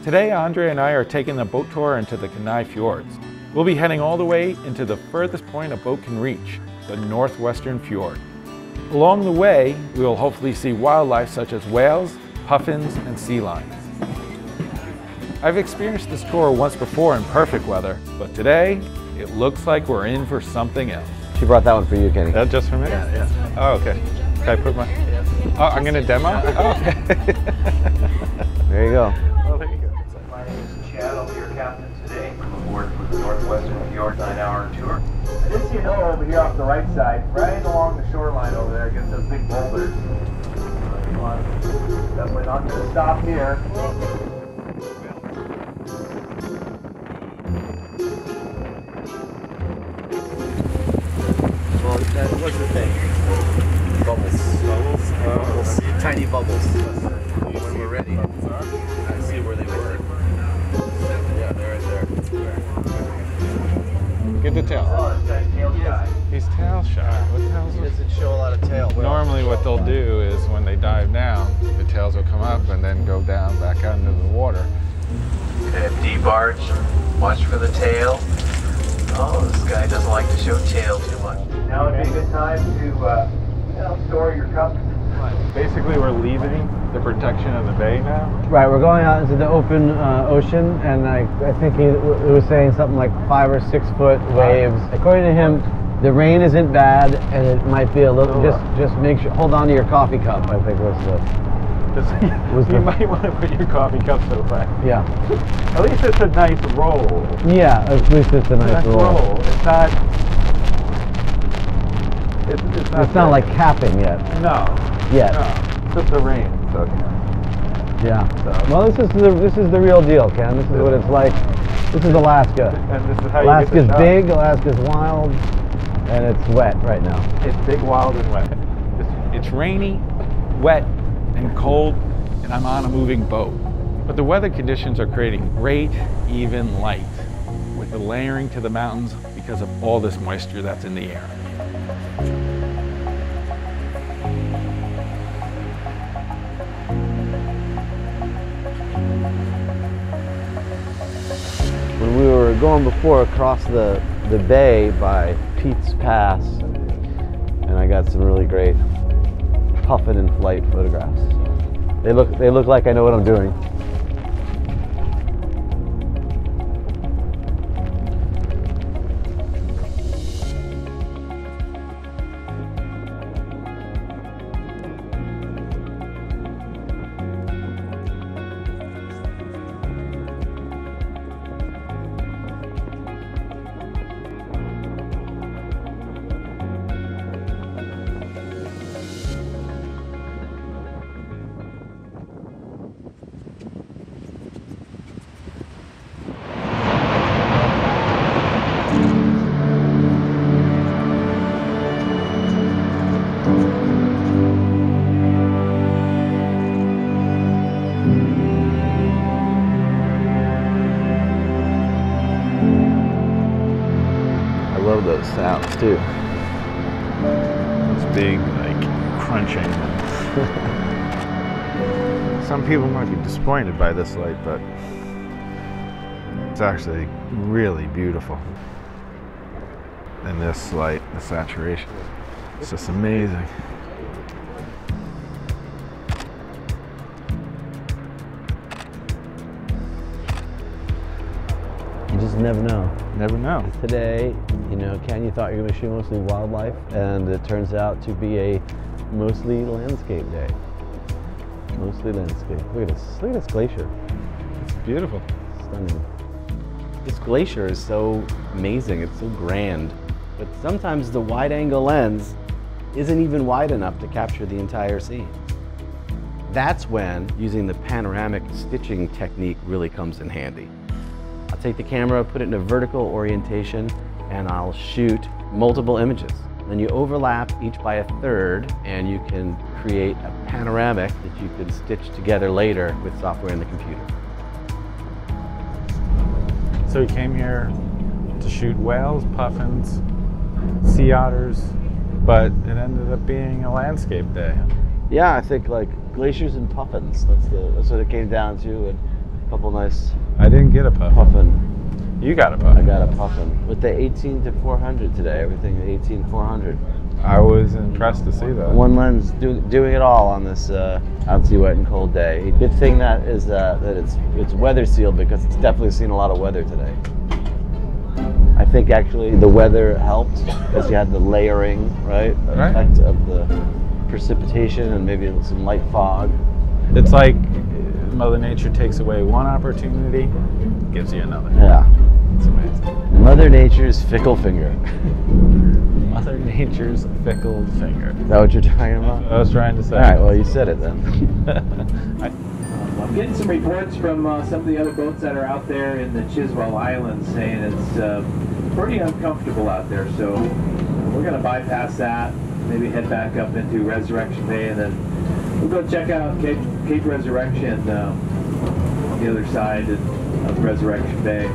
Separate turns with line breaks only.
Today, André and I are taking a boat tour into the Kenai Fjords. We'll be heading all the way into the furthest point a boat can reach, the northwestern fjord. Along the way, we will hopefully see wildlife such as whales, puffins, and sea lions. I've experienced this tour once before in perfect weather, but today, it looks like we're in for something else.
She brought that one for you, Kenny.
That just for me?
Yeah.
Oh, okay. Can I put my... Oh, I'm going to demo? Oh, okay.
There you go.
Oh, there you go.
My name is Chad. I'll be your captain today. I'm aboard for the Northwestern Fjord 9-hour tour. I did see a note over here off the right side, right along the shoreline over there against those big boulders. Definitely not going to stop here.
Well, what's the thing? Bubbles. Bubbles? Bubbles. Tiny bubbles. When we're ready, I see where they were. Yeah, they're right there.
Get the tail.
Oh, this guy's tail shy.
He's tail shy. What the hell is
He
this?
doesn't show a lot of tail.
Normally what they'll do is when they dive down, the tails will come up and then go down back out into the water.
D-barge. Watch for the tail. Oh, this guy doesn't like to show tail too much. Now would be a good time to store your cup.
Basically, we're leaving the protection of the bay now.
Right, we're going out into the open ocean, and I think he was saying something like 5 or 6 foot waves. According to him, the rain isn't bad, and it might be a little. Just make sure, hold on to your coffee cup. I think was the.
You might want to put your coffee cups away.
Yeah.
At least it's a nice roll.
Yeah, at least it's a nice roll.
It's not. It's
not like capping yet.
No.
Yet.
No. It's just the rain. So.
Yeah. Well, this is the real deal, Ken. This is what it's like. This is Alaska.
And this is how
Alaska's
you get the shot.
big. Alaska's wild, and it's wet right now.
It's big, wild, and wet. It's rainy, wet, and cold, and I'm on a moving boat. But the weather conditions are creating great, even light, with the layering to the mountains because of all this moisture that's in the air.
When we were going before across the bay by Pete's Pass, and I got some really great puffin in flight photographs. They look like I know what I'm doing. I love those sounds too.
It's big, like, crunching. Some people might be disappointed by this light, but it's actually really beautiful. And this light, the saturation, it's just amazing.
You just never know.
Never know.
Today, you know, Ken, you thought you were going to shoot mostly wildlife, and it turns out to be a mostly landscape day. Mostly landscape. Look at this. Look at this glacier.
It's beautiful.
Stunning.
This glacier is so amazing. It's so grand. But sometimes the wide-angle lens isn't even wide enough to capture the entire scene. That's when using the panoramic stitching technique really comes in handy. I'll take the camera, put it in a vertical orientation, and I'll shoot multiple images. Then you overlap each by a third, and you can create a panoramic that you can stitch together later with software in the computer.
So we came here to shoot whales, puffins, sea otters, but it ended up being a landscape day.
Yeah, I think like glaciers and puffins. That's what it came down to. And
Couple nice
I didn't get a puffin.
puffin.
You got a
I
puffin.
got a puffin with the 18 to 400 today. Everything 18 400.
I was impressed to see that.
One lens doing it all on this outsy wet and cold day. Good thing that is that it's weather sealed, because it's definitely seen a lot of weather today. I think actually the weather helped because you had the layering, right? The
Right.
effect of the precipitation and maybe some light fog.
It's like Mother Nature takes away one opportunity, gives you another.
Yeah.
It's amazing.
Mother Nature's fickle finger.
Mother Nature's fickle finger.
Is that what you're talking about?
I was trying to say.
All right, well, you said it then.
I'm getting some reports from some of the other boats that are out there in the Chiswell Islands saying it's pretty uncomfortable out there, so we're going to bypass that, maybe head back up into Resurrection Bay, and then we'll go check out Cape Resurrection on the other side of Resurrection Bay.